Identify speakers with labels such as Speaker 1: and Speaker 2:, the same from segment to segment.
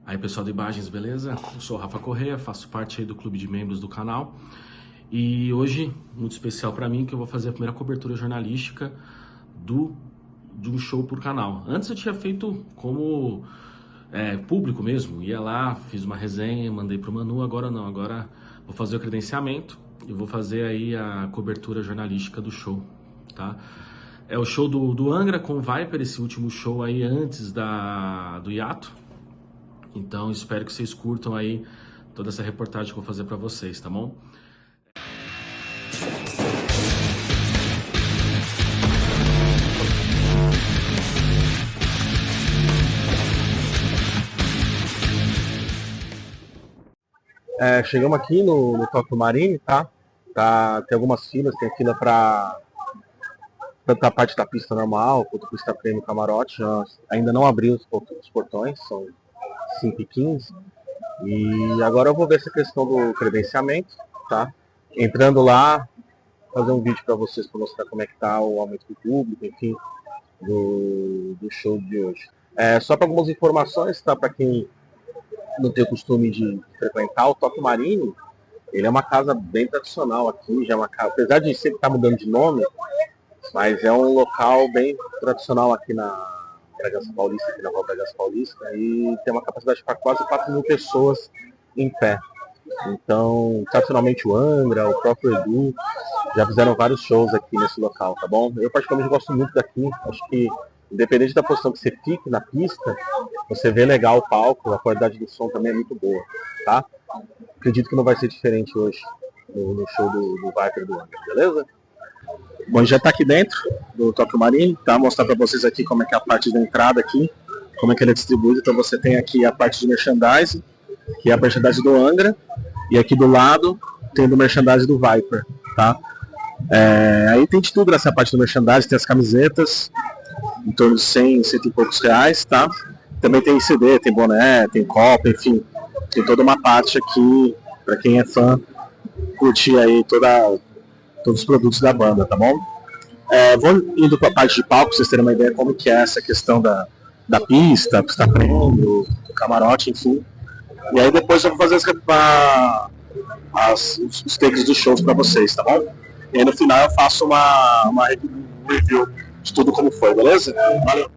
Speaker 1: Aí pessoal de imagens, beleza? Eu sou o Rafa Correia, faço parte aí do clube de membros do canal. E hoje, muito especial para mim, que eu vou fazer a primeira cobertura jornalística de um show por canal. Antes eu tinha feito como público mesmo, ia lá, fiz uma resenha, mandei pro Manu, agora não, agora vou fazer o credenciamento e vou fazer aí a cobertura jornalística do show, tá? É o show do Angra com o Viper, esse último show aí antes do hiato. Então espero que vocês curtam aí toda essa reportagem que eu vou fazer para vocês, tá bom?
Speaker 2: Chegamos aqui no Tóquio Marine, tá? Tem algumas filas, tem fila para tanto a parte da pista normal quanto a pista prêmio camarote. Ainda não abriu os portões, são 5h15. E agora eu vou ver essa questão do credenciamento, tá? Entrando lá, fazer um vídeo para vocês para mostrar como é que tá o aumento do público, enfim, do show de hoje. Só para algumas informações, tá? Para quem não tem o costume de frequentar o Tóquio Marine, ele é uma casa bem tradicional aqui, já é uma casa, apesar de sempre estar mudando de nome, mas é um local bem tradicional aqui na Bragança Paulista, aqui na Rua Bragança Paulista, e tem uma capacidade para quase 4.000 pessoas em pé. Então, tradicionalmente o Angra, o próprio Edu, já fizeram vários shows aqui nesse local, tá bom? Eu particularmente gosto muito daqui, acho que independente da posição que você fique na pista, você vê legal o palco, a qualidade do som também é muito boa, tá? Acredito que não vai ser diferente hoje no show do Viper do Angra, beleza? Bom, já está aqui dentro do Tóquio Marine, tá? Vou mostrar para vocês aqui como é que é a parte da entrada aqui, como é que ele é distribuído. Então você tem aqui a parte de merchandising, que é a merchandising do Angra, e aqui do lado tem do merchandising do Viper, tá? Aí tem de tudo nessa parte do merchandising, tem as camisetas, em torno de 100 e poucos reais, tá? Também tem CD, tem boné, tem copo, enfim, tem toda uma parte aqui, para quem é fã, curtir aí todos os produtos da banda, tá bom? Vou indo para a parte de palco, para vocês terem uma ideia como que é essa questão da pista prêmio, do camarote, enfim. E aí depois eu vou fazer os takes dos shows para vocês, tá bom? E aí no final eu faço uma review de tudo como foi, beleza? Valeu!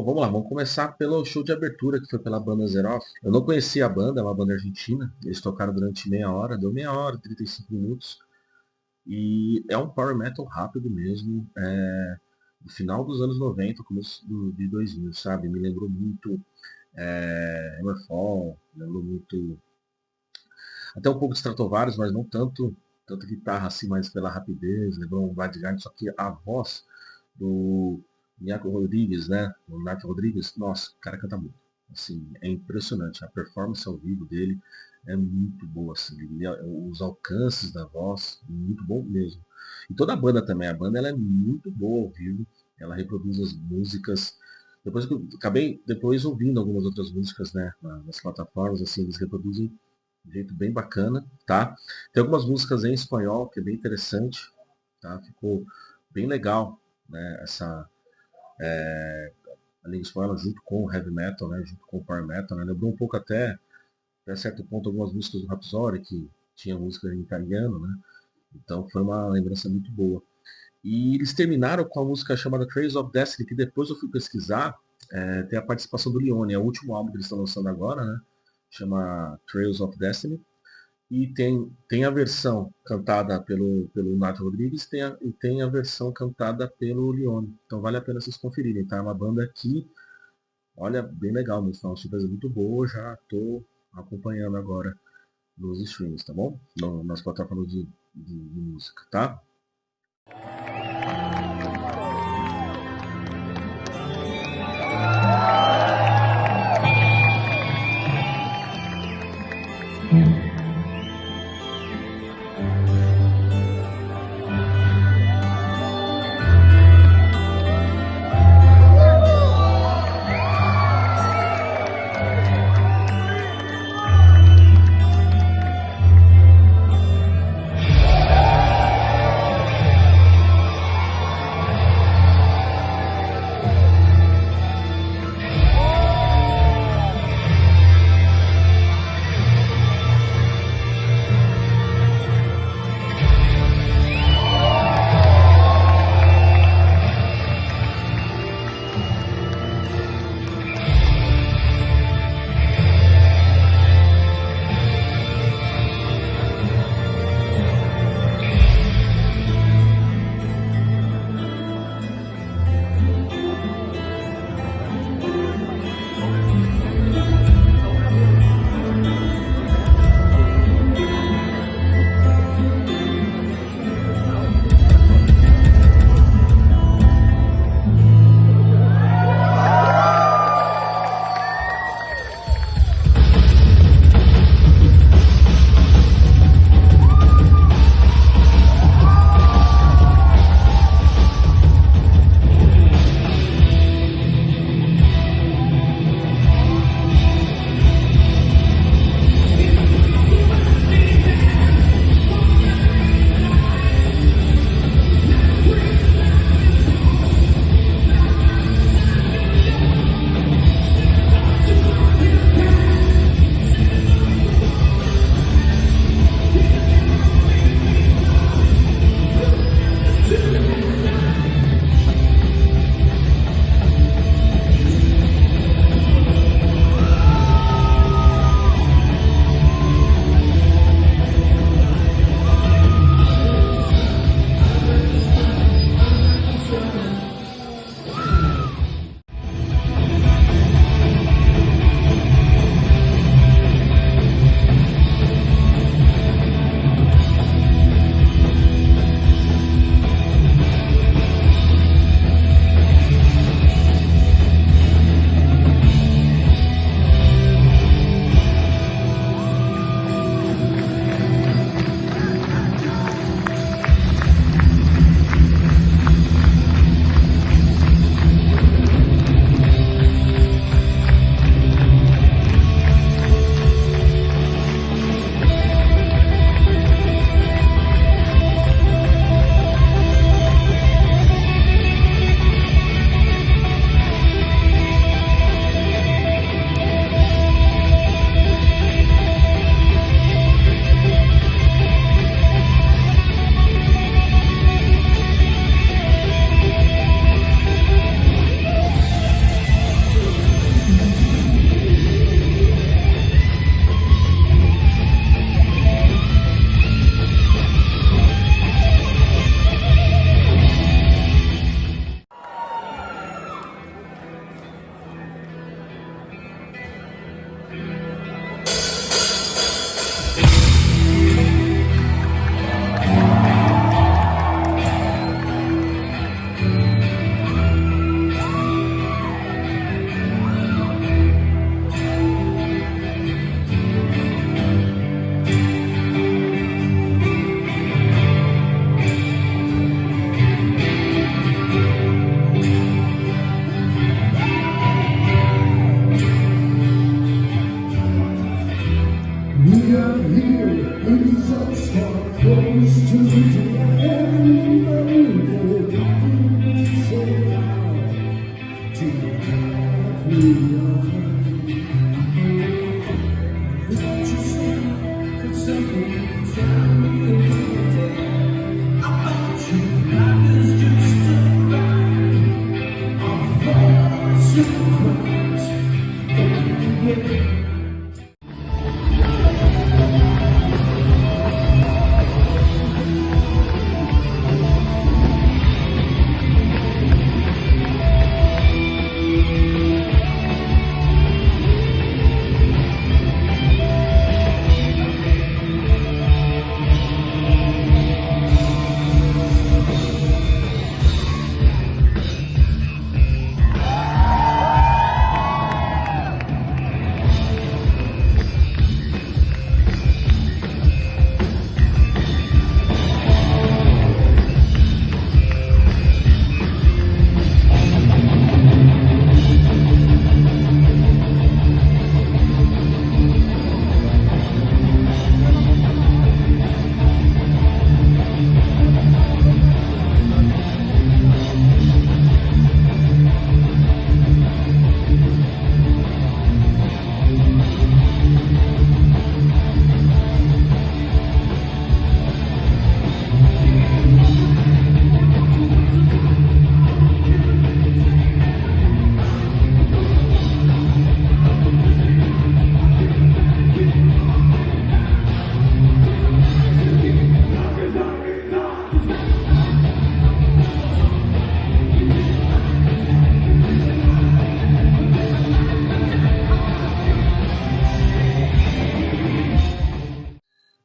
Speaker 2: vamos lá, vamos começar pelo show de abertura que foi pela banda Zeroff. Eu não conhecia a banda, é uma banda argentina. Eles tocaram durante meia hora, deu meia hora, 35 minutos. E é um power metal rápido mesmo, do final dos anos 90, começo de 2000, sabe? Me lembrou muito Hammerfall, lembrou muito até um pouco de Stratovarius, mas não tanto guitarra assim, mais pela rapidez, lembrou um Blind, só que a voz do Niaco Rodrigues, né? O Nath Rodrigues, nossa, o cara canta muito. Assim, é impressionante. A performance ao vivo dele é muito boa, assim, os alcances da voz, muito bom mesmo. E toda a banda também, a banda ela é muito boa ao vivo, ela reproduz as músicas. Depois que eu acabei depois ouvindo algumas outras músicas, né, nas plataformas, assim, eles reproduzem de um jeito bem bacana, tá? Tem algumas músicas em espanhol que é bem interessante, tá? Ficou bem legal, né? A língua espanhola junto com o heavy metal, né? Junto com o power metal, né? Lembrou um pouco até certo ponto algumas músicas do Rhapsody que tinha música em italiano, né? Então foi uma lembrança muito boa. E eles terminaram com a música chamada Trails of Destiny, que depois eu fui pesquisar, tem a participação do Leone, é o último álbum que eles estão lançando agora, né? Chama Trails of Destiny. E tem a versão cantada pelo Nath Rodrigues e tem a versão cantada pelo Leone. Então vale a pena vocês conferirem, tá? É uma banda que, olha, bem legal mesmo, é uma surpresa muito boa, já estou acompanhando agora nos streams, tá bom? Nas plataformas de música, tá?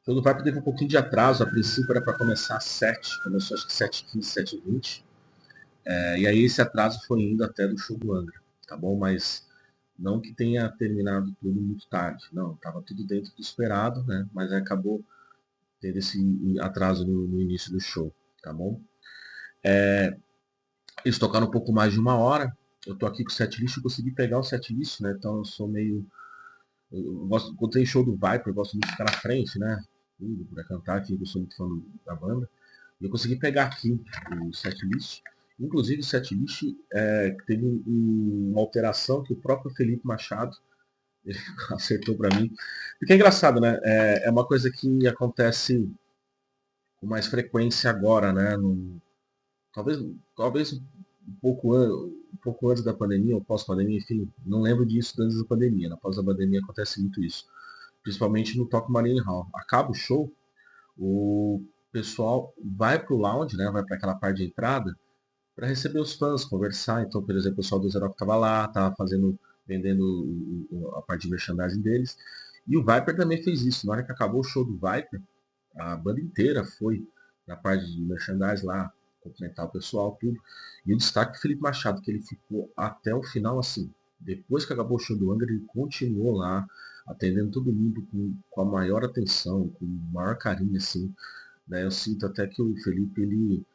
Speaker 2: O do Viper teve um pouquinho de atraso, a princípio era para começar às 7, começou acho que 7h15, 7h20. E aí esse atraso foi indo até do show do Angra, tá bom? Mas não que tenha terminado tudo muito tarde, não, estava tudo dentro do esperado, né? Mas aí acabou tendo esse atraso no início do show, tá bom? Eles tocaram um pouco mais de 1 hora, eu tô aqui com o setlist, eu consegui pegar o setlist, né? Então eu sou meio... quando tem show do Viper, eu gosto muito de ficar na frente, né? Para cantar aqui, eu sou muito fã da banda. E eu consegui pegar aqui o setlist. Inclusive o setlist teve uma alteração que o próprio Felipe Machado ele acertou para mim. Porque é engraçado, né? É uma coisa que acontece com mais frequência agora, né? Talvez um pouco antes da pandemia, ou pós-pandemia, enfim, não lembro disso antes da pandemia. Na pós-pandemia acontece muito isso. Principalmente no Tokyo Marine Hall. Acaba o show, o pessoal vai pro lounge, né? Vai para aquela parte de entrada para receber os fãs, conversar. Então, por exemplo, o pessoal do Xerox estava lá, estava vendendo a parte de merchandising deles. E o Viper também fez isso. Na hora que acabou o show do Viper, a banda inteira foi na parte de merchandising lá, cumprimentar o pessoal, tudo. E o destaque do Felipe Machado, que ele ficou até o final assim. Depois que acabou o show do Angra, ele continuou lá, atendendo todo mundo com a maior atenção, com o maior carinho, assim. Né? Eu sinto até que o Felipe,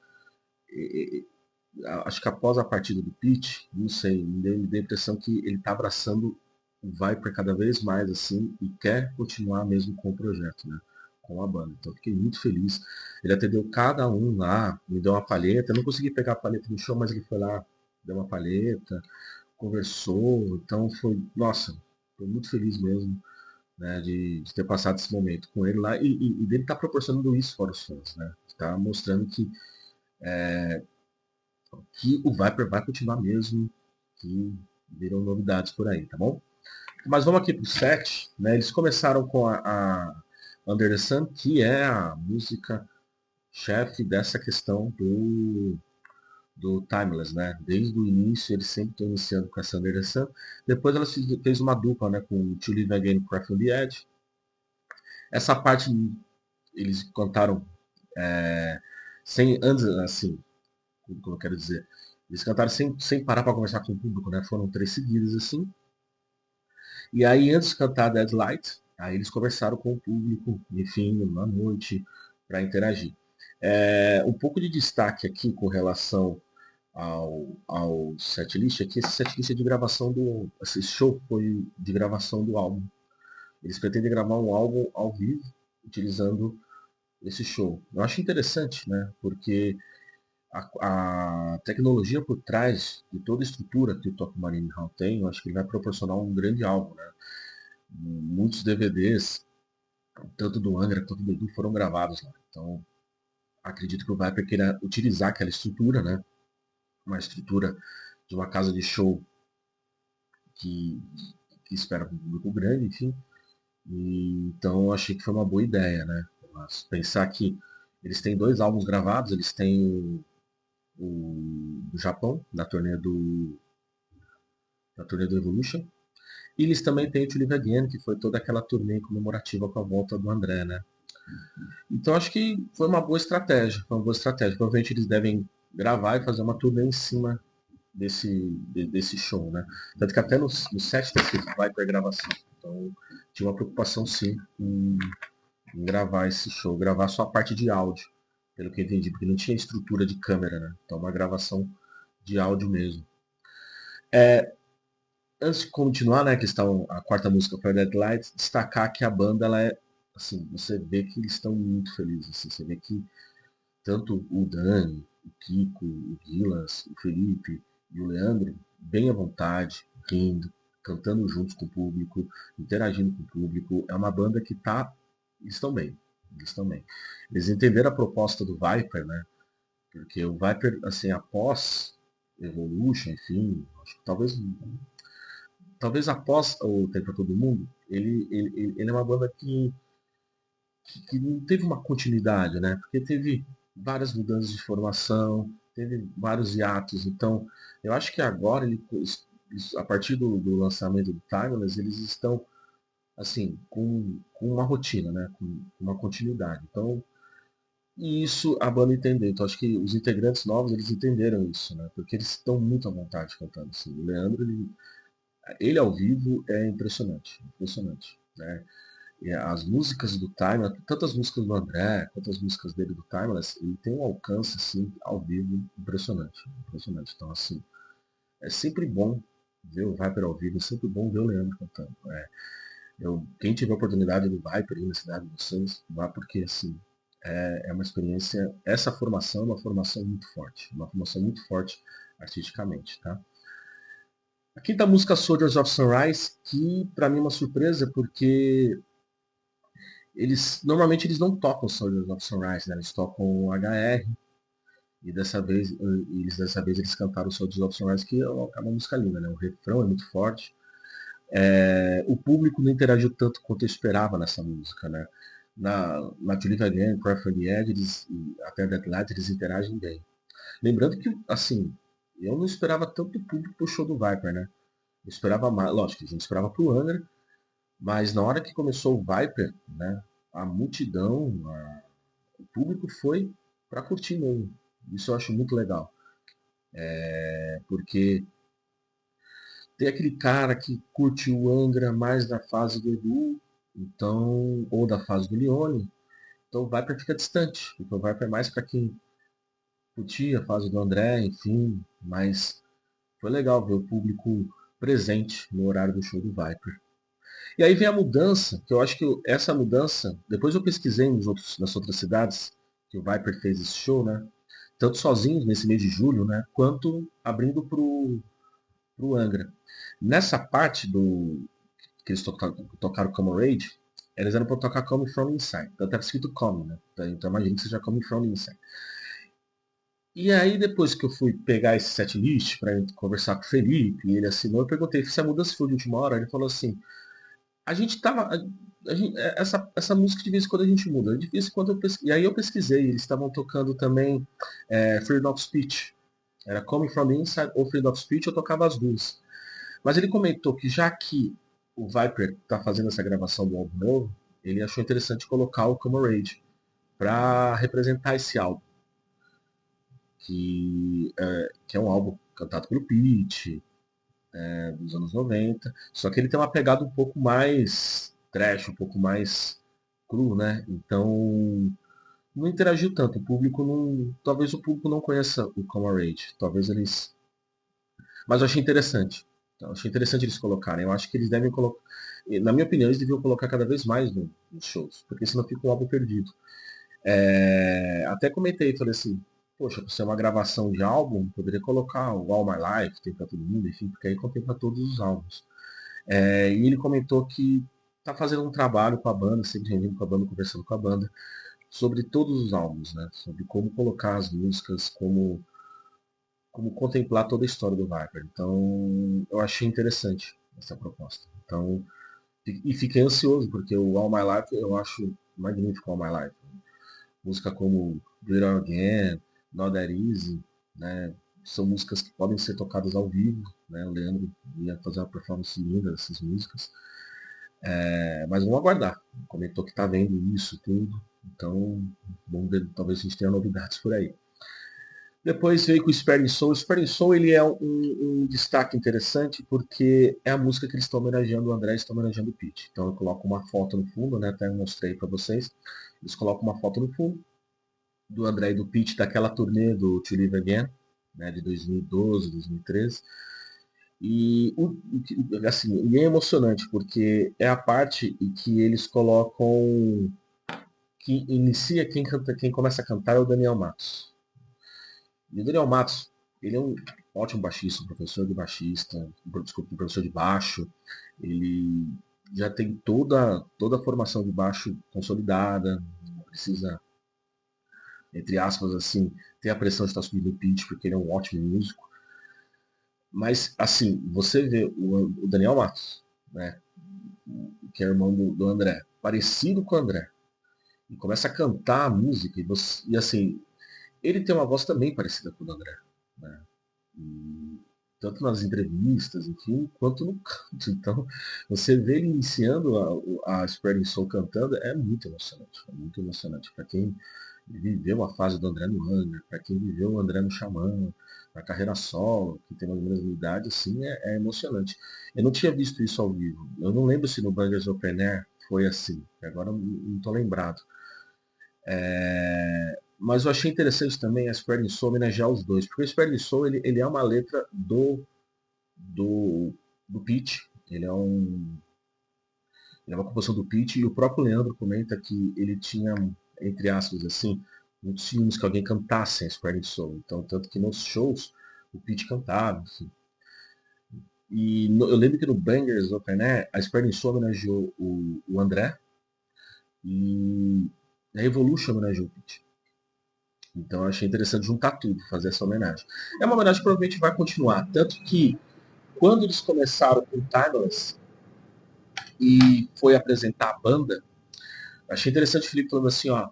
Speaker 2: acho que após a partida do Pete, não sei, me deu a impressão que ele está abraçando o Viper cada vez mais assim e quer continuar mesmo com o projeto, né? Com a banda. Então fiquei muito feliz. Ele atendeu cada um lá, me deu uma palheta. Eu não consegui pegar a palheta no show, mas ele foi lá, deu uma palheta, conversou. Então foi, nossa, foi muito feliz mesmo, né, de ter passado esse momento com ele lá e dele estar proporcionando isso para os fãs, né? Está mostrando que o Viper vai continuar mesmo, que viram novidades por aí, tá bom? Mas vamos aqui pro set, né? Eles começaram com a Under the Sun, que é a música chefe dessa questão do Timeless, né? Desde o início eles sempre estão iniciando com essa Under the Sun. Depois elas fez uma dupla, né? Com To Live Again, Craft on the Edge. Essa parte eles cantaram sem antes assim, como eu quero dizer, eles cantaram sem parar para conversar com o público, né? Foram 3 seguidas assim. E aí, antes de cantar Deadlight, aí eles conversaram com o público, enfim, na noite, para interagir. Um pouco de destaque aqui com relação ao setlist, é que esse setlist é de gravação esse show foi de gravação do álbum. Eles pretendem gravar um álbum ao vivo, utilizando esse show. Eu acho interessante, né? Porque a tecnologia por trás de toda a estrutura que o Toque Marine Hall tem, eu acho que ele vai proporcionar um grande álbum, né? Muitos DVDs, tanto do Angra quanto do Edu, foram gravados lá. Então, acredito que o Viper queira utilizar aquela estrutura, né? Uma estrutura de uma casa de show que, que espera um público grande, enfim. Então, eu achei que foi uma boa ideia, né? Mas pensar que eles têm 2 álbuns gravados, eles têm do Japão, da turnê do Evolution. E eles também têm o To Live Again, que foi toda aquela turnê comemorativa com a volta do André, né? Então acho que foi uma boa estratégia, foi uma boa estratégia. Provavelmente eles devem gravar e fazer uma turnê em cima desse show, né? Tanto que até no set está escrito Viper gravação. Então tinha uma preocupação sim em gravar esse show, gravar só a parte de áudio, pelo que eu entendi, porque não tinha estrutura de câmera, né? Então uma gravação de áudio mesmo. Antes de continuar, né, a quarta música para Dead Light, destacar que a banda, ela é, assim, você vê que eles estão muito felizes, assim, você vê que tanto o Dani, o Kiko, o Gilas, o Felipe e o Leandro, bem à vontade, rindo, cantando juntos com o público, interagindo com o público, é uma banda que eles estão bem, eles estão bem. Eles entenderam a proposta do Viper, né, porque o Viper, assim, após Evolution, enfim, acho que talvez após o Tempo para Todo Mundo, ele é uma banda que não teve uma continuidade, né? Porque teve várias mudanças de formação, teve vários hiatos. Então, eu acho que agora, a partir do lançamento do Timeless, eles estão, assim, com uma rotina, né? Com uma continuidade. Então, e isso a banda entendeu. Então, acho que os integrantes novos, eles entenderam isso, né? Porque eles estão muito à vontade cantando. Assim. O Leandro, ele ao vivo é impressionante, impressionante, né? E as músicas do Timeless, tanto as músicas do André quanto as músicas dele do Timeless, ele tem um alcance assim ao vivo impressionante, impressionante. Então assim, é sempre bom ver o Viper ao vivo, é sempre bom ver o Leandro cantando. Quem tiver a oportunidade do Viper aí na cidade de vocês, vá porque assim é uma experiência. Essa formação é uma formação muito forte, uma formação muito forte artisticamente, tá? A quinta música, Soldiers of Sunrise, que para mim é uma surpresa porque normalmente eles não tocam Soldiers of Sunrise, né? Eles tocam HR e dessa vez eles cantaram Soldiers of Sunrise, que é uma música linda, né? O refrão é muito forte. O público não interagiu tanto quanto eu esperava nessa música, né? Na To Live Again, Cry for the Edge, até Dead Light, eles interagem bem. Lembrando que, assim, eu não esperava tanto público pro show do Viper, né? Eu esperava mais, lógico, a gente esperava pro Angra, mas na hora que começou o Viper, né? A multidão, o público foi para curtir mesmo. Isso eu acho muito legal. Porque tem aquele cara que curte o Angra mais da fase do Edu, então, ou da fase do Leone, então o Viper fica distante. Porque o Viper é mais para quem curtia a fase do André, enfim, mas foi legal ver o público presente no horário do show do Viper. E aí vem a mudança, que eu acho que essa mudança, depois eu pesquisei nas outras cidades que o Viper fez esse show, né? Tanto sozinhos nesse mês de julho, né? Quanto abrindo pro Angra. Nessa parte que eles tocaram Come Rage, eles eram para tocar Come From Inside. Então estava escrito Come, né? Então imagina que seja Come From Inside. E aí depois que eu fui pegar esse setlist para conversar com o Felipe, e ele assinou, eu perguntei se a mudança foi de última hora, ele falou assim, a gente tava. Essa música de vez em quando a gente muda. De vez em quando e aí eu pesquisei, eles estavam tocando também Freedom of Speech. Era Coming From the Inside ou Freedom of Speech, eu tocava as duas. Mas ele comentou que já que o Viper está fazendo essa gravação do álbum novo, ele achou interessante colocar o Come Rage para representar esse álbum. Que é um álbum cantado pelo Pete, dos anos 90. Só que ele tem uma pegada um pouco mais trash, um pouco mais cru, né? Então não interagiu tanto. O público não. Talvez o público não conheça o Coma Rage. Talvez eles. Mas eu achei interessante. Eu achei interessante eles colocarem. Eu acho que eles devem colocar. Na minha opinião, eles deviam colocar cada vez mais nos shows, porque senão fica um álbum perdido. Até comentei, falei assim, poxa, por ser uma gravação de álbum, poderia colocar o All My Life, tem pra todo mundo, enfim, porque aí contempla todos os álbuns. E ele comentou que tá fazendo um trabalho com a banda, sempre reunindo com a banda, conversando com a banda, sobre todos os álbuns, né? Sobre como colocar as músicas, como contemplar toda a história do Viper. Então, eu achei interessante essa proposta. Então, e fiquei ansioso, porque o All My Life eu acho magnífico, All My Life. Música como Do It All Again, Not That Easy, né? São músicas que podem ser tocadas ao vivo, né? O Leandro ia fazer uma performance linda dessas músicas. Mas vamos aguardar. Comentou que está vendo isso tudo. Então, vamos ver, talvez a gente tenha novidades por aí. Depois veio com o Sparing Soul. O Sparing Soul ele é um destaque interessante porque é a música que eles estão homenageando o André e estão homenageando o Pete. Então eu coloco uma foto no fundo, né? Até mostrei para vocês. Eles colocam uma foto no fundo do André e do Pete daquela turnê do To Live Again, né? De 2012, 2013. E assim, e é emocionante porque é a parte em que eles colocam que inicia quem começa a cantar é o Daniel Matos. E o Daniel Matos, ele é um ótimo baixista, um professor de baixista, desculpa, um professor de baixo. Ele já tem toda a formação de baixo consolidada, não precisa, entre aspas, assim, ter a pressão de estar subindo o pitch, porque ele é um ótimo músico. Mas, assim, você vê o Daniel Matos, né, que é irmão do André, parecido com o André, e começa a cantar a música, e assim, ele tem uma voz também parecida com o do André, né? E tanto nas entrevistas, enfim, quanto no canto. Então, você vê ele iniciando a Spreading Soul cantando é muito emocionante. É muito emocionante. Para quem viveu a fase do André no Angra, para quem viveu o André no Xamã, a carreira solo, que tem mais ou menos a mesma idade, assim, é emocionante. Eu não tinha visto isso ao vivo. Eu não lembro se no Bangers Open Air foi assim. Agora não estou lembrado. Mas eu achei interessante também a Spreading Soul homenagear os dois, porque o Spreading Soul ele é uma letra do, do Pete, ele é uma composição do Pete, e o próprio Leandro comenta que ele tinha, entre aspas, assim, muitos ciúmes que alguém cantasse a Spreading Soul. Então, tanto que nos shows o Pete cantava, enfim. Eu lembro que no Bangers Open Air, a Spreading Soul homenageou o André e a Revolution homenageou o Pete. Então eu achei interessante juntar tudo, fazer essa homenagem. É uma homenagem que provavelmente vai continuar. Tanto que quando eles começaram com Timeless e foi apresentar a banda, achei interessante o Felipe falando assim, ó,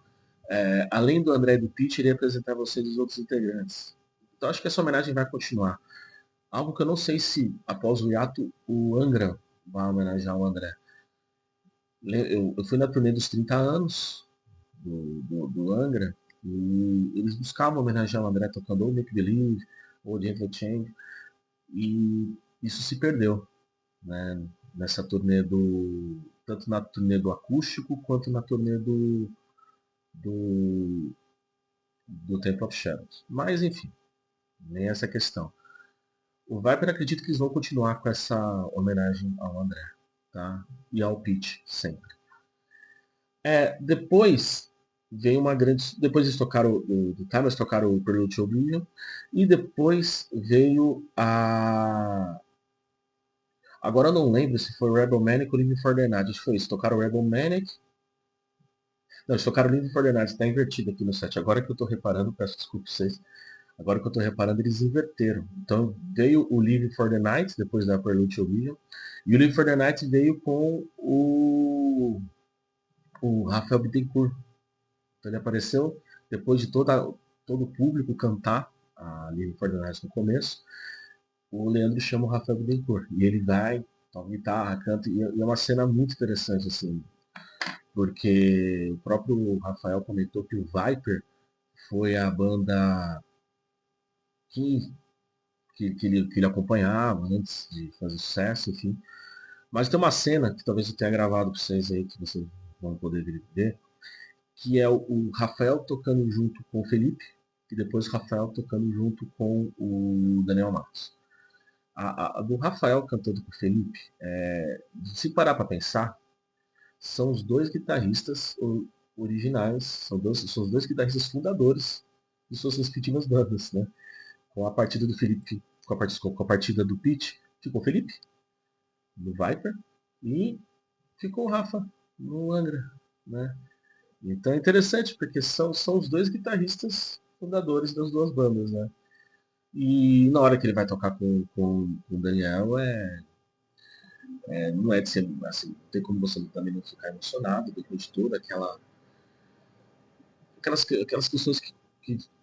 Speaker 2: além do André e do Pete, iria apresentar vocês os outros integrantes. Então acho que essa homenagem vai continuar. Algo que eu não sei se, após o hiato, o Angra vai homenagear o André. Eu fui na turnê dos 30 anos do Angra e eles buscavam homenagear o André tocando ou Make Believe ou Gentle Change e isso se perdeu, né? Nessa turnê tanto na turnê do acústico quanto na turnê do, do Temple of Shadows. Mas enfim, nem essa questão. O Viper acredito que eles vão continuar com essa homenagem ao André, tá? E ao Pete sempre. Depois veio uma grande. Depois eles tocaram o Timers, tocaram o Prelude to Oblivion. E depois veio a. Agora eu não lembro se foi Rebel Manic ou Living for the Night. Acho que foi isso. Tocaram Rebel Manic. Não, eles tocaram Living for the Night. Está invertido aqui no set. Agora que eu estou reparando, peço desculpa pra vocês. Agora que eu estou reparando, eles inverteram. Então veio o Living for the Night, depois da Prelude to Oblivion. E o Living for the Night veio com o Rafael Bittencourt. Então ele apareceu depois de todo o público cantar a Living for the Night no começo. O Leandro chama o Rafael Bittencourt. E ele vai, toca guitarra, canta. E é uma cena muito interessante, assim. Porque o próprio Rafael comentou que o Viper foi a banda que, que ele acompanhava antes de fazer sucesso, enfim. Mas tem uma cena que talvez eu tenha gravado para vocês aí, que vocês vão poder ver, que é o Rafael tocando junto com o Felipe, e depois o Rafael tocando junto com o Daniel Matos. A do Rafael cantando com o Felipe, se parar para pensar, são os dois guitarristas originais, são os dois guitarristas fundadores de suas respectivas bandas, né? Com a partida do Felipe, com a partida do Pete, ficou o Felipe no Viper e ficou o Rafa no Angra, né? Então é interessante porque são os dois guitarristas fundadores das duas bandas, né? E na hora que ele vai tocar com o Daniel, não é de ser assim, não tem como você também não ficar emocionado depois de tudo, aquelas questões que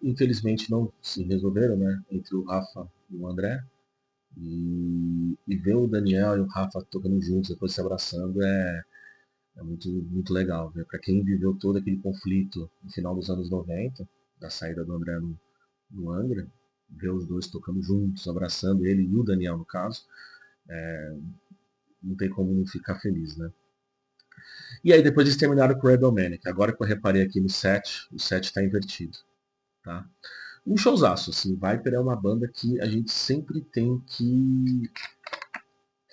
Speaker 2: infelizmente não se resolveram, né? Entre o Rafa e o André. E ver o Daniel e o Rafa tocando juntos, depois se abraçando, é muito, muito legal. Para quem viveu todo aquele conflito no final dos anos 90, da saída do André no Angra, ver os dois tocando juntos, abraçando ele e o Daniel no caso, não tem como não ficar feliz, né? E aí depois eles terminaram com o Rebel Manic. Agora que eu reparei aqui no set, o set está invertido. Tá? Um showzaço, assim, Viper é uma banda que a gente sempre tem que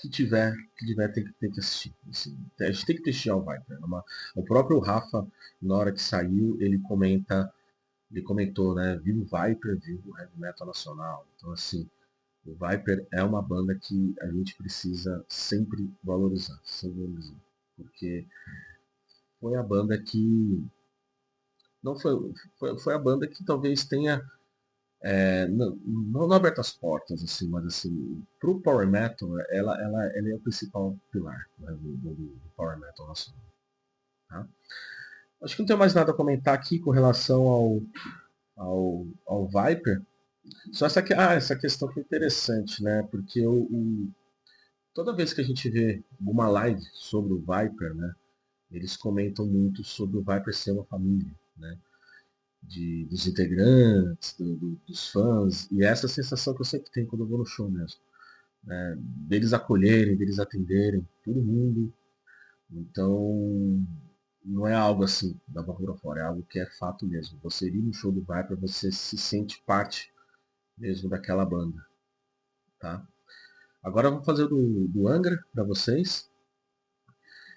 Speaker 2: tiver tem que assistir. Assim, a gente tem que prestigiar o Viper. O próprio Rafa, na hora que saiu, ele comentou, né, viva o Viper, viva o Heavy Metal Nacional. Então, assim, o Viper é uma banda que a gente precisa sempre valorizar, porque foi a banda que não foi a banda que talvez tenha não aberto as portas, assim, mas assim, pro Power Metal, ela é o principal pilar, né, do Power Metal nacional. Tá? Acho que não tenho mais nada a comentar aqui com relação ao Viper. Só essa questão que é interessante, né? Porque toda vez que a gente vê uma live sobre o Viper, né? Eles comentam muito sobre o Viper ser uma família, né? Dos integrantes, dos fãs, e essa sensação que eu sempre tenho quando eu vou no show mesmo. Né? Deles acolherem, deles atenderem todo mundo. Então, não é algo assim da boca para fora, é algo que é fato mesmo. Você ir no show do Viper, você se sente parte mesmo daquela banda. Tá? Agora eu vou fazer do Angra para vocês,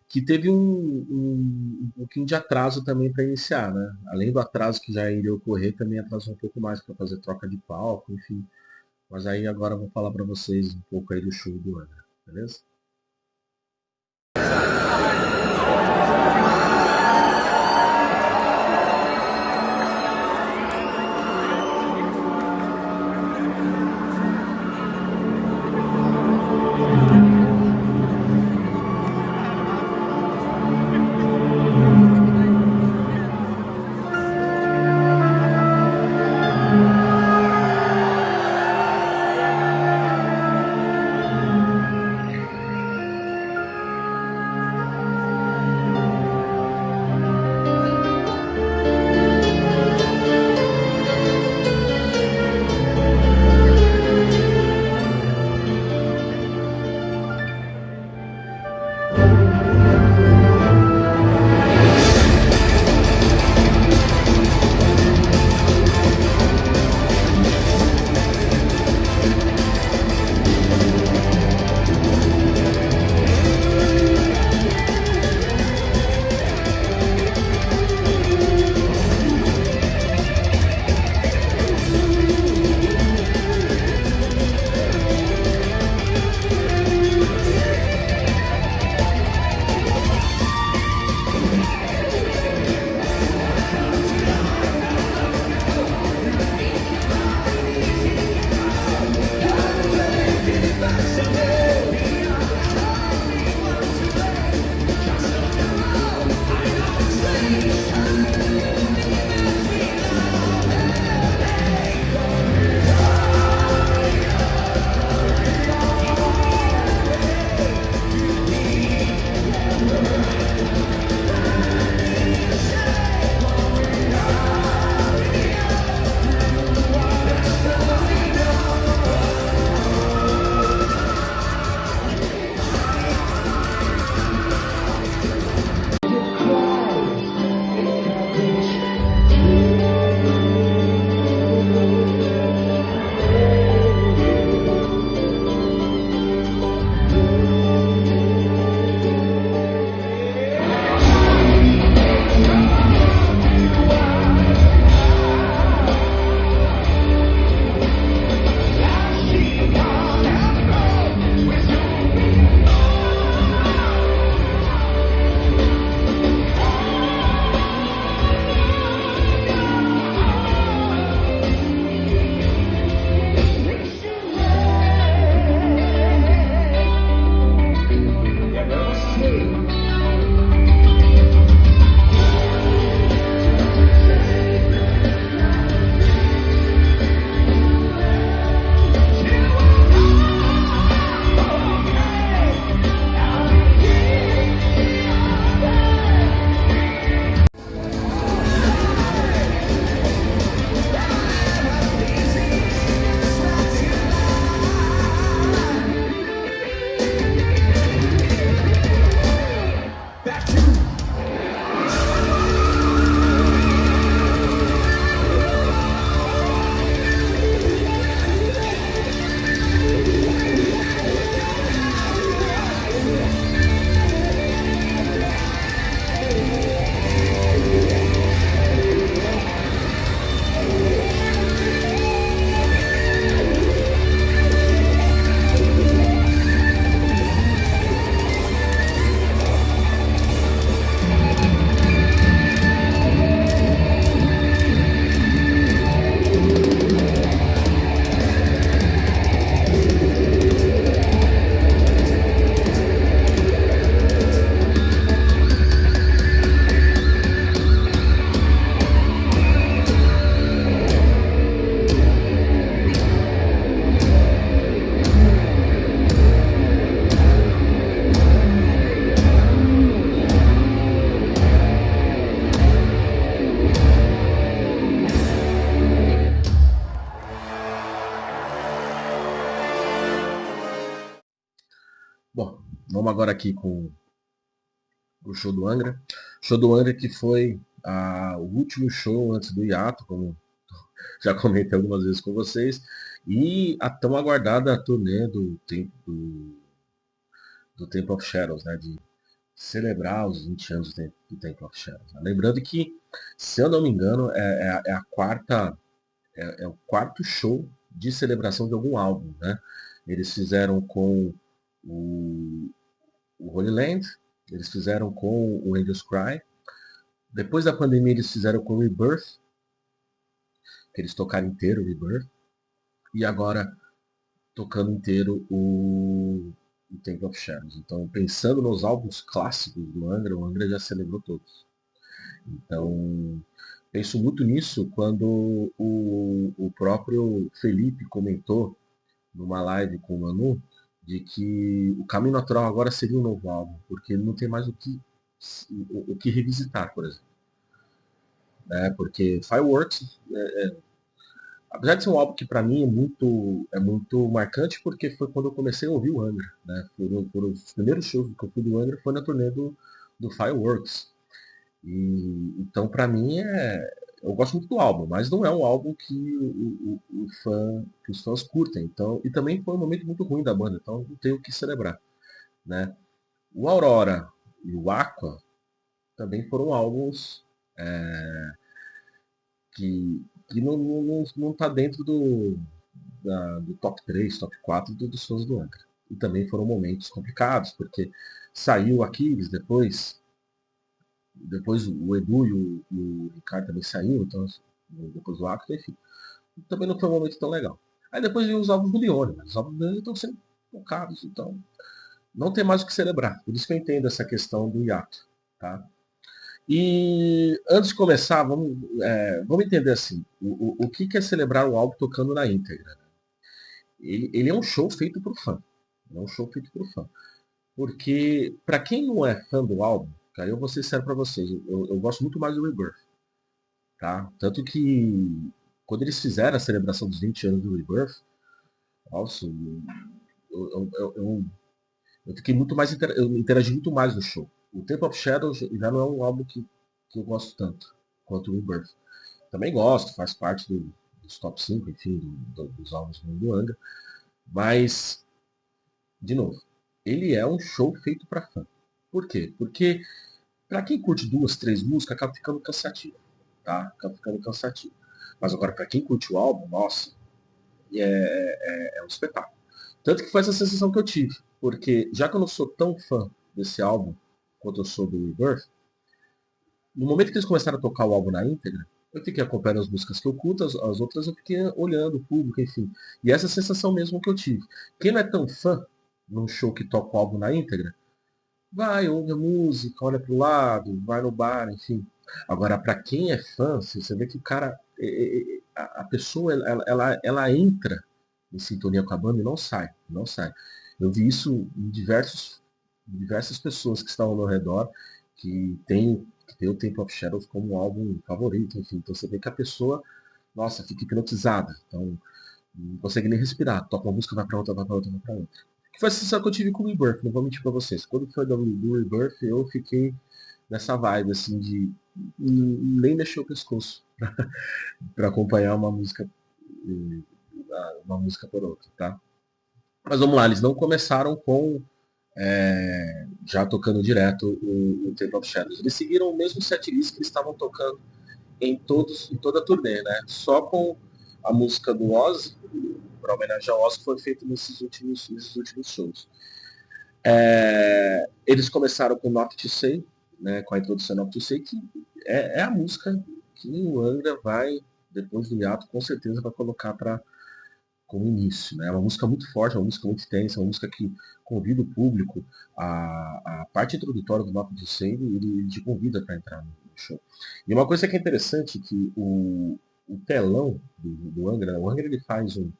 Speaker 2: que teve um pouquinho de atraso também para iniciar, né? Além do atraso que já iria ocorrer, também atrasou um pouco mais para fazer troca de palco, enfim. Mas aí agora eu vou falar para vocês um pouco aí do show do Angra, beleza? Bom, vamos agora aqui com o show do Angra. Show do Angra que foi o último show antes do hiato, como já comentei algumas vezes com vocês, e a tão aguardada turnê do Temple of Shadows, né, de celebrar os 20 anos do Temple of Shadows. Né? Lembrando que, se eu não me engano, é o quarto show de celebração de algum álbum. Né? Eles fizeram com o, o Holy Land, eles fizeram com o Angels Cry, depois da pandemia eles fizeram com o Rebirth, que eles tocaram inteiro o Rebirth, e agora tocando inteiro o Temple of Shadows. Então, pensando nos álbuns clássicos do Angra, o Angra já celebrou todos. Então, penso muito nisso quando o próprio Felipe comentou numa live com o Manu de que o caminho natural agora seria um novo álbum, porque não tem mais o que revisitar, por exemplo. Né? Porque Fireworks, apesar de ser um álbum que para mim é muito marcante, porque foi quando eu comecei a ouvir o Angra. Né? Foram os primeiros shows que eu fui do Angra foi na turnê do Fireworks. Então, para mim, eu gosto muito do álbum, mas não é um álbum que que os fãs curtem. Então, e também foi um momento muito ruim da banda, então não tenho o que celebrar. Né? O Aurora e o Aqua também foram álbuns que não tá dentro do top 3, top 4 dos fãs do Angra. E também foram momentos complicados, porque saiu Aquiles depois o Edu e o Ricardo também saíram, então depois do Acto, enfim. Também não foi um momento tão legal. Aí depois veio os álbuns do Leone, mas os álbuns do Leone estão sendo tocados, então não tem mais o que celebrar. Por isso que eu entendo essa questão do hiato. Tá? E antes de começar, vamos entender assim, o que é celebrar um álbum tocando na íntegra. Ele é um show feito para o fã. É um show feito para o fã. Porque, para quem não é fã do álbum, cara, eu vou ser sério para vocês, eu gosto muito mais do Rebirth. Tá? Tanto que quando eles fizeram a celebração dos 20 anos do Rebirth, nossa, eu fiquei muito mais eu interagi muito mais no show. O Temple of Shadows já não é um álbum que eu gosto tanto quanto o Rebirth. Também gosto, faz parte dos top 5, enfim, dos álbuns do Angra. Mas, de novo, ele é um show feito para fã. Por quê? Porque para quem curte duas, três músicas, acaba ficando cansativo. Tá? Acaba ficando cansativo. Mas agora, para quem curte o álbum, nossa, é um espetáculo. Tanto que foi essa sensação que eu tive. Porque já que eu não sou tão fã desse álbum quanto eu sou do Rebirth, no momento que eles começaram a tocar o álbum na íntegra, eu fiquei acompanhando as músicas que eu curto, as outras eu fiquei olhando o público, enfim. E essa sensação mesmo que eu tive. Quem não é tão fã num show que toca o álbum na íntegra, vai, ouve a música, olha pro lado, vai no bar, enfim. Agora, para quem é fã, você vê que o cara, a pessoa, ela entra em sintonia com a banda e não sai, não sai. Eu vi isso em diversas pessoas que estavam ao meu redor, que tem o Temple of Shadows como um álbum favorito, enfim. Então você vê que a pessoa, nossa, fica hipnotizada. Então, não consegue nem respirar. Toca uma música, vai pra outra, vai pra outra, vai pra outra. Que foi a sensação que eu tive com o Rebirth, não vou mentir pra vocês. Quando foi do Rebirth, eu fiquei nessa vibe, assim, de nem mexer o pescoço pra acompanhar uma música por outra, tá? Mas vamos lá, eles não começaram com já tocando direto o Temple of Shadows. Eles seguiram o mesmo setlist que eles estavam tocando em toda a turnê, né? Só com a música do Ozzy, para homenagear o Ozzy, que foi feito nesses últimos shows. Eles começaram com Not to Say, né, com a introdução Not to Say, que é a música que o Angra vai, depois do hiato, com certeza vai colocar para como início. Né? É uma música muito forte, é uma música muito tensa, é uma música que convida o público. A parte introdutória do Not to Say, ele te convida para entrar no show. E uma coisa que é interessante, que o telão do Angra, o Angra ele faz um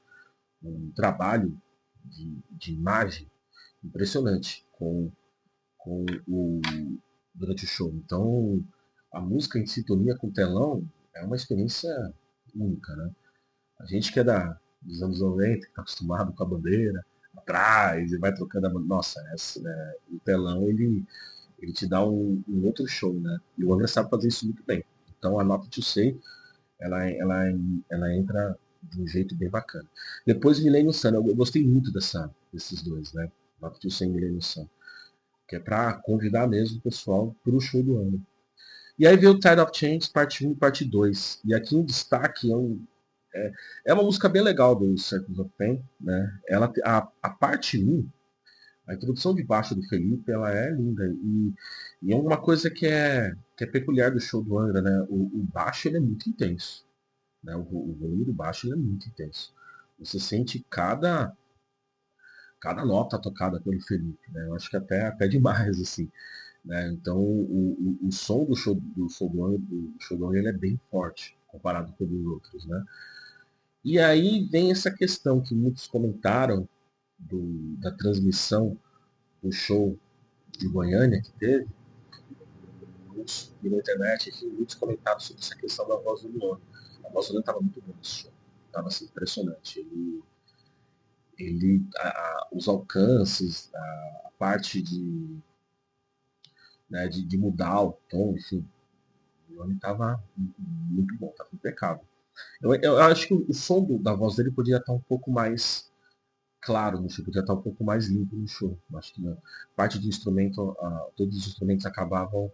Speaker 2: trabalho de imagem impressionante durante o show. Então, a música em sintonia com o telão é uma experiência única, né? A gente que é dos anos 90, que está acostumado com a bandeira,
Speaker 3: atrás, e vai trocando a... Nossa, o telão, ele te dá um outro show, né? E o Angra sabe fazer isso muito bem. Então a Not To Say, ela entra de um jeito bem bacana. Depois Millennium Sun, eu gostei muito desses dois, né? Not To Say e Millennium Sun. Que é para convidar mesmo o pessoal para o show do ano. E aí veio o Tide of Change, parte 1 e parte 2. E aqui um destaque é uma música bem legal do Circles of Pain, né? A parte 1, a introdução de baixo do Felipe, ela é linda. E é uma coisa que é peculiar do show do Angra, né? O baixo ele é muito intenso. Né? O volume do baixo ele é muito intenso. Você sente cada nota tocada pelo Felipe, né? Eu acho que até demais, assim. Né? Então o som do show do Angra ele é bem forte comparado com os outros, né? E aí vem essa questão que muitos comentaram da transmissão do show de Goiânia que teve, e na internet, enfim, muitos comentaram sobre essa questão da voz do Luan. A voz do Luan estava muito boa nesse show, estava assim, impressionante. Os alcances, a parte de mudar o tom, enfim, o Luan estava muito bom, estava impecável. Eu acho que o som da voz dele podia estar um pouco mais claro no show, podia estar um pouco mais limpo no show. Acho que a parte de instrumento, todos os instrumentos acabavam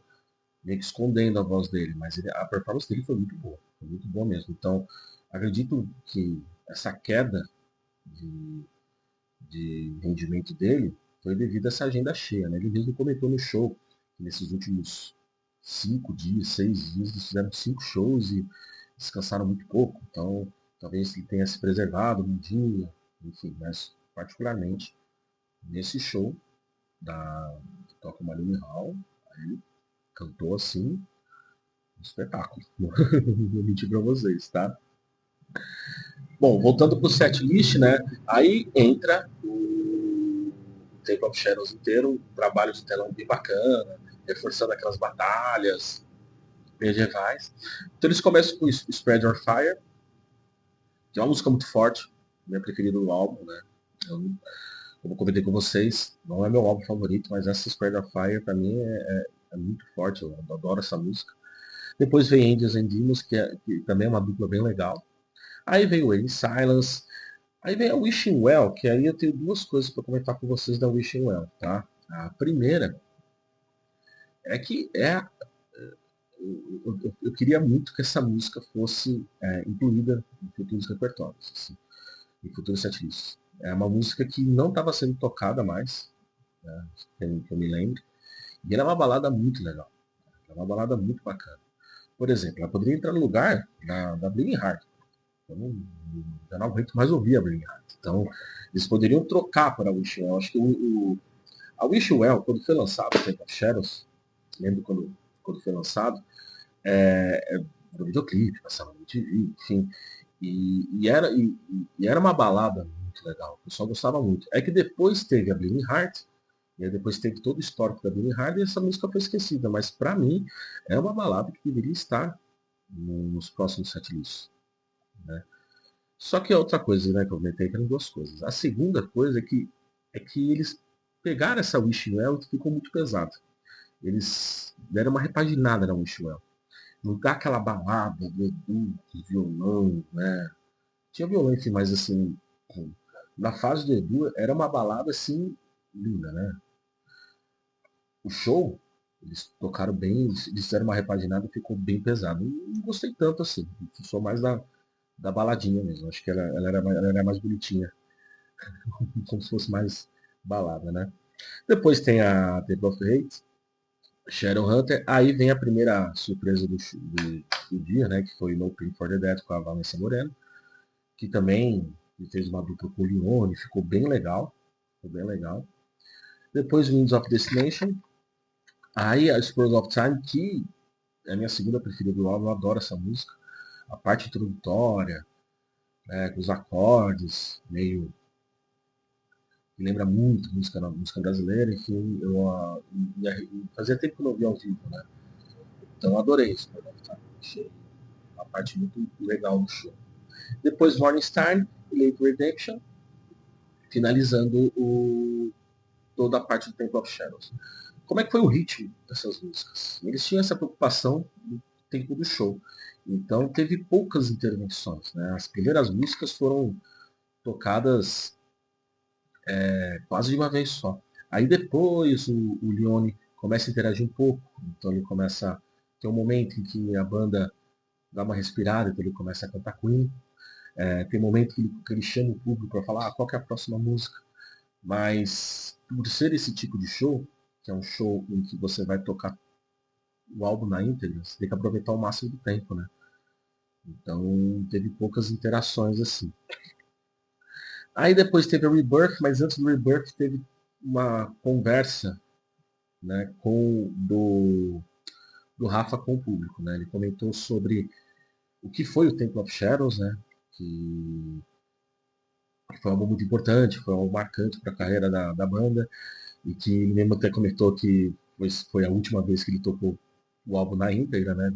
Speaker 3: meio que escondendo a voz dele, mas a performance dele foi muito boa mesmo. Então, acredito que essa queda de, de rendimento dele foi devido a essa agenda cheia, né? Ele mesmo comentou no show que nesses últimos 5 dias, 6 dias, eles fizeram 5 shows e descansaram muito pouco. Então, talvez ele tenha se preservado um dia, enfim, mas particularmente nesse show que toca o Marine Hall, ele cantou assim, um espetáculo. Não vou mentir pra vocês, tá? Bom, voltando pro setlist, né? Aí entra o Temple of Shadows inteiro, um trabalho de telão bem bacana, reforçando aquelas batalhas medievais. Então eles começam com Spread Your Fire, que é uma música muito forte, minha preferida do álbum, né? Como eu comentei com vocês, não é meu álbum favorito, mas essa Spread Your Fire pra mim é muito forte, eu adoro essa música. Depois vem Angels and Demons, que também é uma dupla bem legal. Aí vem o In Silence. Aí vem a Wishing Well, que aí eu tenho duas coisas para comentar com vocês da Wishing Well, tá? A primeira é que eu queria muito que essa música fosse incluída em futuros repertórios, assim, em futuros setlists. É uma música que não estava sendo tocada mais, né, que eu me lembro, e ela é uma balada muito legal. É uma balada muito bacana. Por exemplo, ela poderia entrar no lugar da Bleeding Heart. Eu já não aguento mais ouvir a Bleeding Heart. Então, eles poderiam trocar para a Wish Well. Acho que a Wish Well, quando foi lançado, o Temple of Shadows, lembro quando foi lançado, no videoclipe, passava no TV, enfim. E era uma balada muito legal. O pessoal gostava muito. É que depois teve a Bleeding Heart, e aí depois teve todo o histórico da Bleeding Heart, e essa música foi esquecida. Mas para mim, é uma balada que deveria estar nos próximos setlists. Né? Só que outra coisa, né, que eu comentei que eram duas coisas. A segunda coisa é que eles pegaram essa Wish Well e ficou muito pesado. Eles deram uma repaginada na Wish Well. Não dá aquela balada do violão, né? Tinha violão, enfim, mas assim, na fase do Edu era uma balada assim, linda, né? O show, eles tocaram bem, eles fizeram uma repaginada e ficou bem pesado. Não gostei tanto assim. Sou mais da baladinha mesmo. Acho que ela era mais bonitinha. Como se fosse mais balada, né? Depois tem a The Blood Hate, Shadowhunter. Aí vem a primeira surpresa do dia, né? Que foi No Pain for the Dead com a Vanessa Moreno. Que também fez uma dupla com o Leone, ficou bem legal. Ficou bem legal. Depois Winds of Destination. Aí a Spurs of Time, que é a minha segunda preferida do álbum, eu adoro essa música. A parte introdutória, com os acordes, meio me lembra muito música brasileira, enfim, fazia tempo que eu não via ao vivo, né? Então eu adorei isso, achei uma parte muito legal do show. Depois Morningstar, Late Redemption, finalizando toda a parte do Temple of Shadows. Como é que foi o ritmo dessas músicas? Eles tinham essa preocupação no tempo do show. Então teve poucas intervenções. Né? As primeiras músicas foram tocadas quase de uma vez só. Aí depois o Leone começa a interagir um pouco. Então ele começa a ter um momento em que a banda dá uma respirada, então ele começa a cantar Queen. Tem momento que ele chama o público para falar qual que é a próxima música. Mas por ser esse tipo de show, que é um show em que você vai tocar o álbum na íntegra, você tem que aproveitar o máximo do tempo, né? Então teve poucas interações assim. Aí depois teve a Rebirth, mas antes do Rebirth teve uma conversa, né, do Rafa com o público. Né? Ele comentou sobre o que foi o Temple of Shadows, né? Que foi um álbum muito importante, foi um álbum marcante para a carreira da banda, e que ele mesmo até comentou que foi a última vez que ele tocou o álbum na íntegra, né?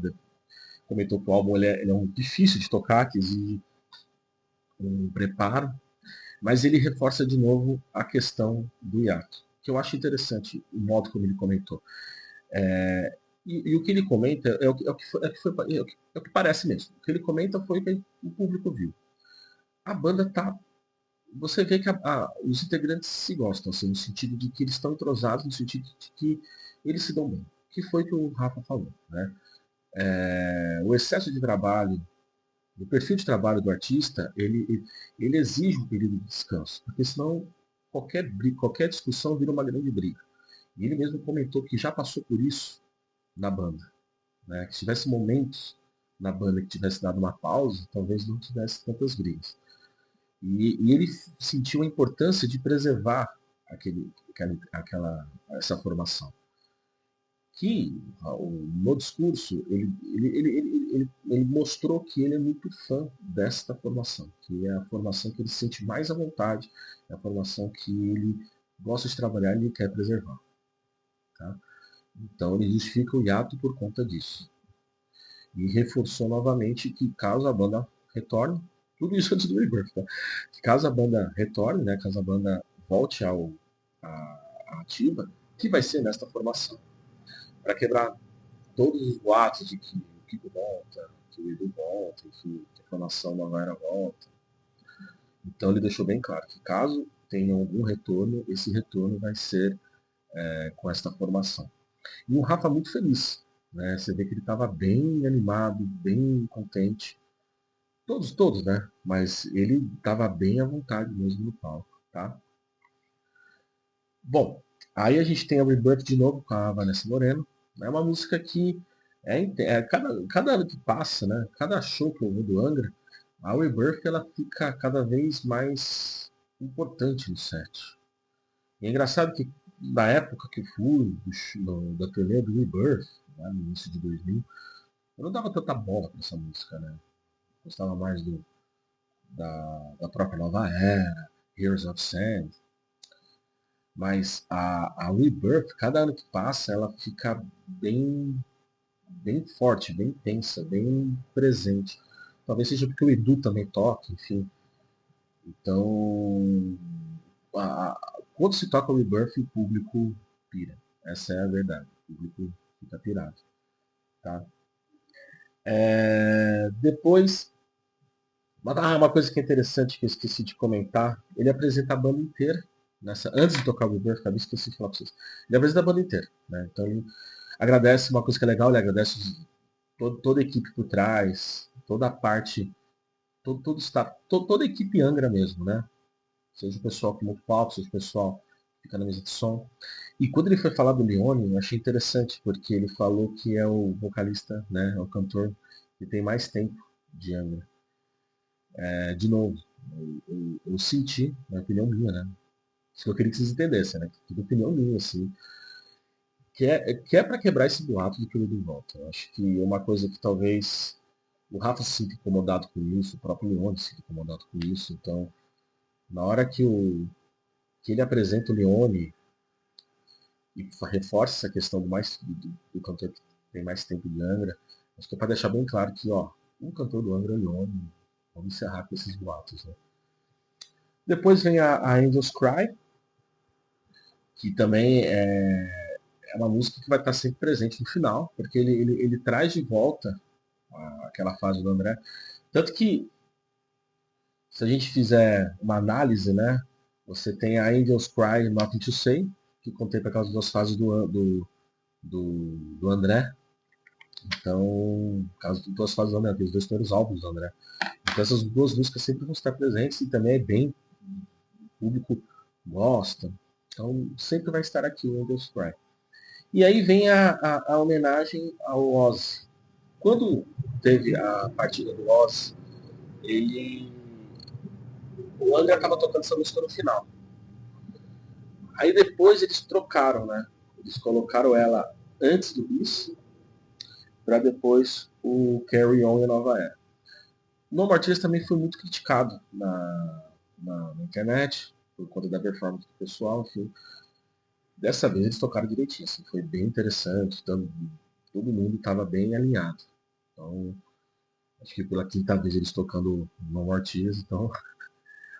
Speaker 3: Comentou que o álbum ele é um difícil de tocar, que exige um preparo, mas ele reforça de novo a questão do hiato, que eu acho interessante o modo como ele comentou. E o que ele comenta é o que parece mesmo. O que ele comenta foi o que o público viu. A banda tá. Você vê que os integrantes se gostam, assim, no sentido de que eles estão entrosados, no sentido de que eles se dão bem. Que foi o que o Rafa falou. Né? O excesso de trabalho, o perfil de trabalho do artista, ele exige um período de descanso, porque senão qualquer discussão vira uma grande briga. E ele mesmo comentou que já passou por isso na banda. Né? Que se tivesse momentos na banda que tivesse dado uma pausa, talvez não tivesse tantas brigas. E ele sentiu a importância de preservar essa formação. Que no discurso ele mostrou que ele é muito fã desta formação, que é a formação que ele se sente mais à vontade, é a formação que ele gosta de trabalhar e ele quer preservar. Tá? Então ele justifica o hiato por conta disso. E reforçou novamente que caso a banda retorne, tudo isso antes do Rebirth, tá? Que caso a banda retorne, né, caso a banda volte à ativa, que vai ser nesta formação. Para quebrar todos os boatos de que o Kiko volta, que o Edu volta, enfim, que a formação não era volta. Então ele deixou bem claro que caso tenha algum retorno, esse retorno vai ser com esta formação. E o Rafa muito feliz. Né? Você vê que ele estava bem animado, bem contente. Todos, né? Mas ele estava bem à vontade mesmo no palco. Tá? Bom, aí a gente tem a Rebirth de novo com a Vanessa Moreno. É uma música que cada ano que passa, né? Cada show que eu vou do Angra, a Rebirth ela fica cada vez mais importante no set. E é engraçado que na época que eu fui da turnê do Rebirth, né, no início de 2000, eu não dava tanta bola para essa música, né? Eu gostava mais da própria Nova Era, Heroes of Sand. Mas a Rebirth, cada ano que passa, ela fica bem forte, bem tensa, bem presente. Talvez seja porque o Edu também toca, enfim. Então, quando se toca o Rebirth, o público pira. Essa é a verdade. O público fica pirado. Tá? Depois, uma coisa que é interessante que eu esqueci de comentar, ele apresenta a banda inteira. Antes de tocar o Rebirth, acabei esqueci de falar para vocês. Ele apresenta a banda inteira. Né? Então ele agradece, uma coisa que é legal, ele agradece toda a equipe por trás, toda a parte, todo staff, toda a equipe Angra mesmo, né? Seja o pessoal que monta o palco, seja o pessoal que fica na mesa de som. E quando ele foi falar do Leone, eu achei interessante, porque ele falou que é o vocalista, né, é o cantor que tem mais tempo de Angra. De novo, eu senti, na opinião minha, né? Isso que eu queria que vocês entendessem, né? Tudo opinião minha, assim. Que é para quebrar esse boato de que ele volta. Eu acho que é uma coisa que talvez o Rafa se sinta incomodado com isso, o próprio Leone se sinta incomodado com isso. Então, na hora que ele apresenta o Leone e reforça essa questão do cantor que tem mais tempo de Angra, acho que é para deixar bem claro que, ó, o cantor do Angra é o Leone, vamos encerrar com esses boatos, né? Depois vem a Angels Cry, que também é uma música que vai estar sempre presente no final, porque ele traz de volta aquela fase do André. Tanto que, se a gente fizer uma análise, né, você tem a Angels Cry Nothing to Say, que contempla aquelas duas fases do André. Então, caso de duas fases do André, os dois primeiros álbuns do André. Então essas duas músicas sempre vão estar presentes e também é bem, o público gosta. Então sempre vai estar aqui o Angels Cry. E aí vem a homenagem ao Ozzy. Quando teve a partida do Ozzy, o André estava tocando essa música no final. Aí depois eles trocaram, né? Eles colocaram ela antes do Bis, para depois o Carry On e a Nova Era. O No More Tears também foi muito criticado na internet, por conta da performance do pessoal, enfim. Dessa vez eles tocaram direitinho, assim, foi bem interessante, todo mundo estava bem alinhado. Então, acho que pela quinta vez eles tocando No More Tears, então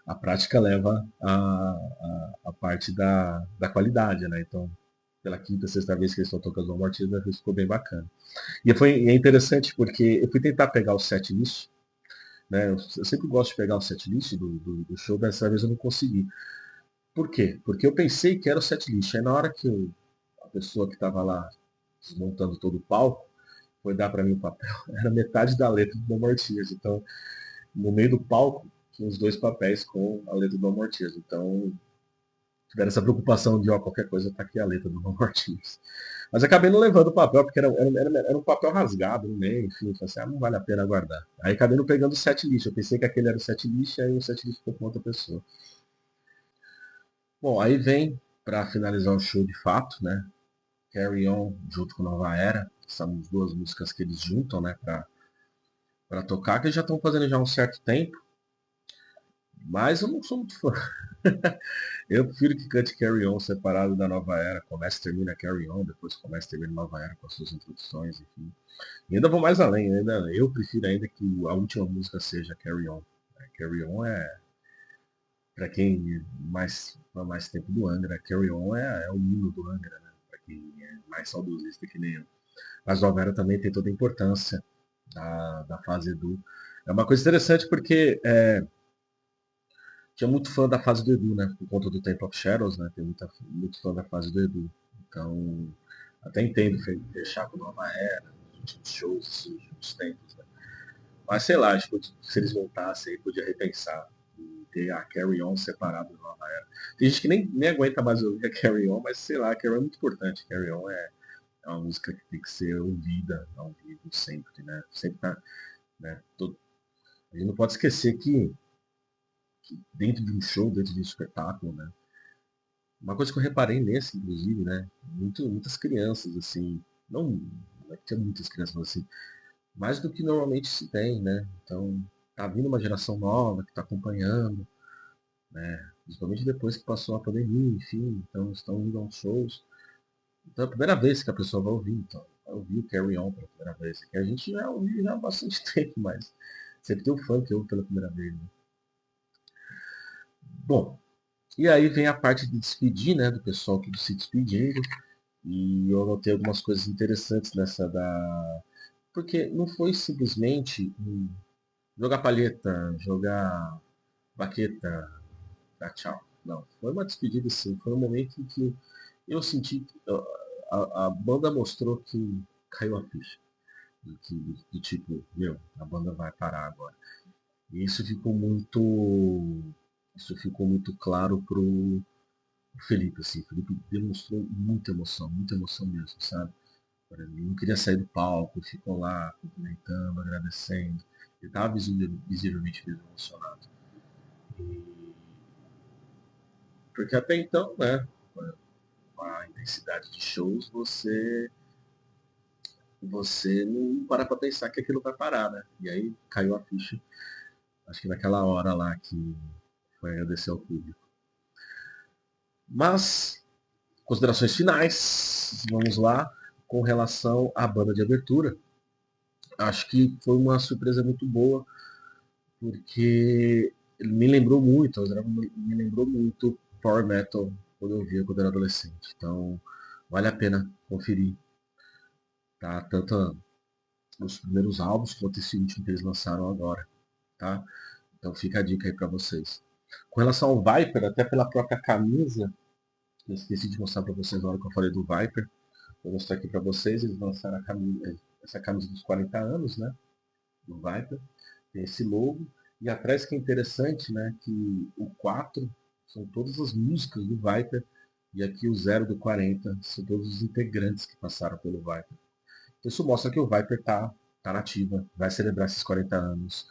Speaker 3: a prática leva a parte da qualidade, né? Então, pela quinta, sexta vez que eles estão tocando No More Tears, ficou bem bacana. É interessante porque eu fui tentar pegar o set list, né? Eu sempre gosto de pegar o set list do show, dessa vez eu não consegui. Por quê? Porque eu pensei que era o set list. Aí na hora que a pessoa que estava lá desmontando todo o palco foi dar para mim o papel, era metade da letra do No More Tears. Então, no meio do palco, tinha os dois papéis com a letra do No More Tears. Então, tiveram essa preocupação de, ó, qualquer coisa tá aqui a letra do No More Tears. Mas acabei não levando o papel, porque era um papel rasgado no meio, enfim, falei assim, não vale a pena guardar. Aí acabei não pegando o set list. Eu pensei que aquele era o set list, aí o set list ficou com outra pessoa. Bom, aí vem, para finalizar o show de fato, né? Carry On junto com Nova Era. São as duas músicas que eles juntam, né? Pra tocar, que eles já estão fazendo já há um certo tempo. Mas eu não sou muito fã. Eu prefiro que cante Carry On separado da Nova Era. Começa e termina Carry On, depois começa e termina Nova Era com as suas introduções, enfim. E ainda vou mais além, eu prefiro ainda que a última música seja Carry On. Carry On é, para quem há mais tempo do Angra, Carry On é o hino do Angra, né? Para quem é mais saudosista que nem eu. Mas Nova Era também tem toda a importância da fase Edu. É uma coisa interessante porque tinha muito fã da fase do Edu, né? Por conta do Temple of Shadows, né? Tem muito fã da fase do Edu. Então, até entendo fechar com Nova Era, nos últimos shows, nos últimos tempos, né? Mas sei lá, acho que se eles voltassem aí, podia repensar. E ter a Carry On separado da Nova Era. Tem gente que nem aguenta mais ouvir a Carry On, mas sei lá, a Carry On é muito importante. Carry On é uma música que tem que ser ouvida ao vivo sempre, né? Sempre tá, né? A gente não pode esquecer que dentro de um show, dentro de um espetáculo, né? Uma coisa que eu reparei nesse, inclusive, né? Muitas crianças, assim, não é que tinha muitas crianças, mas assim, mais do que normalmente se tem, né? Então, tá vindo uma geração nova que está acompanhando, né? Principalmente depois que passou a pandemia, enfim, então estão indo aos shows. Então é a primeira vez que a pessoa vai ouvir, então, vai ouvir o Carry On pela primeira vez. Que a gente já ouviu já há bastante tempo, mas sempre tem um fã que ouve pela primeira vez, né? Bom, e aí vem a parte de despedir, né, do pessoal tudo se despedindo. E eu notei algumas coisas interessantes nessa da. Porque não foi simplesmente jogar palheta, jogar baqueta, dar tchau. Não, foi uma despedida sim. Foi um momento em que eu senti que a banda mostrou que caiu a ficha. Do tipo, meu, a banda vai parar agora. E isso ficou muito claro pro Felipe, assim. O Felipe demonstrou muita emoção mesmo, sabe? Ele não queria sair do palco, ficou lá cumprimentando, agradecendo. Ele estava visivelmente mesmo emocionado. E... Porque até então, né, com a intensidade de shows, você não para pensar que aquilo vai parar, né? E aí caiu a ficha, acho que naquela hora lá que foi agradecer ao público. Mas, considerações finais, vamos lá, com relação à banda de abertura. Acho que foi uma surpresa muito boa, porque ele me lembrou muito, me lembrou muito Power Metal quando eu via quando eu era adolescente. Então, vale a pena conferir, tá? Tanto os primeiros álbuns quanto esse último que eles lançaram agora, tá? Então fica a dica aí pra vocês. Com relação ao Viper, até pela própria camisa, eu esqueci de mostrar pra vocês na hora que eu falei do Viper. Vou mostrar aqui pra vocês, eles lançaram essa camisa dos 40 anos, né? Do Viper. Tem esse logo. E atrás que é interessante, né? Que o 4 são todas as músicas do Viper. E aqui o 0 do 40 são todos os integrantes que passaram pelo Viper. Então isso mostra que o Viper tá nativa, vai celebrar esses 40 anos.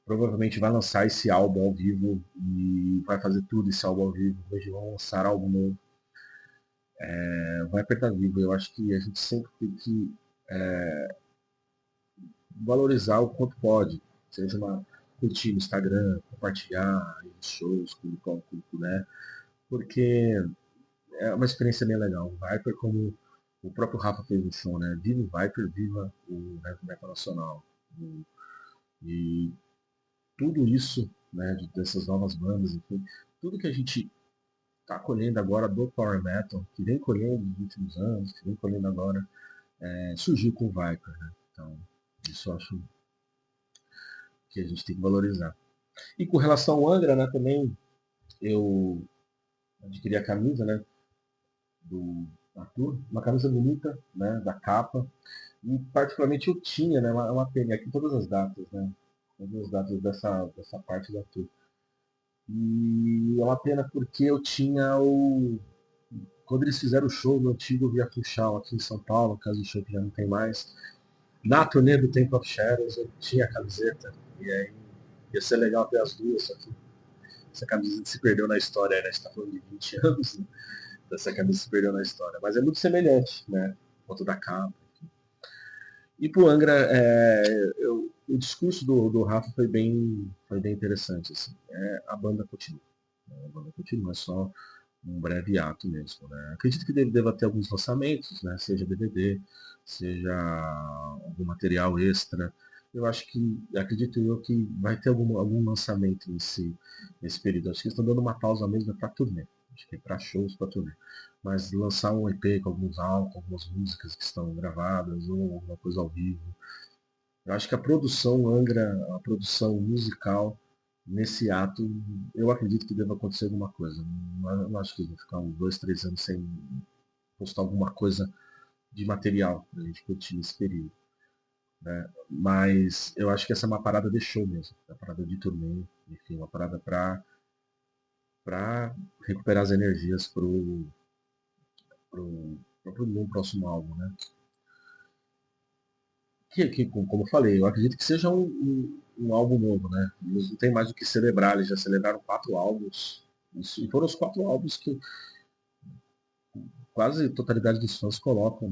Speaker 3: Provavelmente vai lançar esse álbum ao vivo e vai fazer tudo esse álbum ao vivo. Hoje vão lançar álbum novo. Vai apertar vivo. Eu acho que a gente sempre tem que valorizar o quanto pode. Seja curtir no Instagram, compartilhar os shows, publicar um pouco, né? Porque é uma experiência bem legal. O Viper, como o próprio Rafa fez no show, né? Viva o Viper, viva o Heavy Metal Nacional. E tudo isso, né, dessas novas bandas, enfim, tudo que a gente está colhendo agora do Power Metal, que vem colhendo nos últimos anos, que vem colhendo agora, surgiu com o Viper, né? Então, isso eu acho que a gente tem que valorizar. E com relação ao Angra, né, também eu adquiri a camisa, né, do Arthur, uma camisa bonita, né, da capa, e particularmente eu tinha, né, uma pena aqui todas as datas, né, todas as datas dessa parte da tour. E é uma pena porque eu tinha o. Quando eles fizeram o show no antigo Via Funchal aqui em São Paulo, caso do show que já não tem mais, na turnê do Temple of Shadows eu tinha a camiseta. E aí ia ser legal ter as duas, só que essa camiseta se perdeu na história, né? A gente tá falando de 20 anos, né? Essa camisa se perdeu na história. Mas é muito semelhante, né? Foto da capa. E pro Angra, o discurso do Rafa foi bem interessante. Assim. A banda continua. A banda continua, é só um breve ato mesmo. Né? Acredito que deva ter alguns lançamentos, né? Seja DVD, seja algum material extra. Eu acho que, acredito eu que vai ter algum lançamento nesse período. Acho que eles estão dando uma pausa mesmo para turnê. Acho que é para shows, para turnê. Mas lançar um EP com alguns álbuns, algumas músicas que estão gravadas ou alguma coisa ao vivo. Eu acho que a produção Angra, a produção musical, nesse ato, eu acredito que deva acontecer alguma coisa. Não acho que eles vão ficar uns 2, 3 anos sem postar alguma coisa de material pra gente curtir nesse período. Né? Mas eu acho que essa é uma parada de show mesmo. Uma parada de turnê, enfim, uma parada pra recuperar as energias pro próximo álbum, né? Como eu falei, eu acredito que seja um álbum novo, né? Eles não tem mais o que celebrar, eles já celebraram 4 álbuns. E foram os 4 álbuns que quase a totalidade dos fãs colocam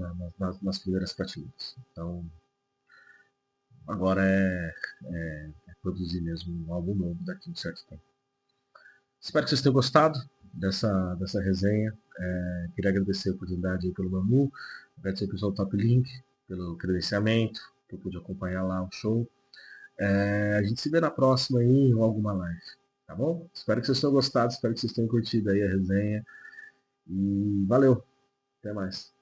Speaker 3: nas primeiras prateleiras. Então, agora é produzir mesmo um álbum novo daqui a um certo tempo. Espero que vocês tenham gostado dessa resenha. Queria agradecer a oportunidade aí pelo Manu, agradecer ao pessoal do Top Link pelo credenciamento, que eu pude acompanhar lá o show. A gente se vê na próxima aí em alguma live, tá bom? Espero que vocês tenham gostado, espero que vocês tenham curtido aí a resenha. E valeu, até mais.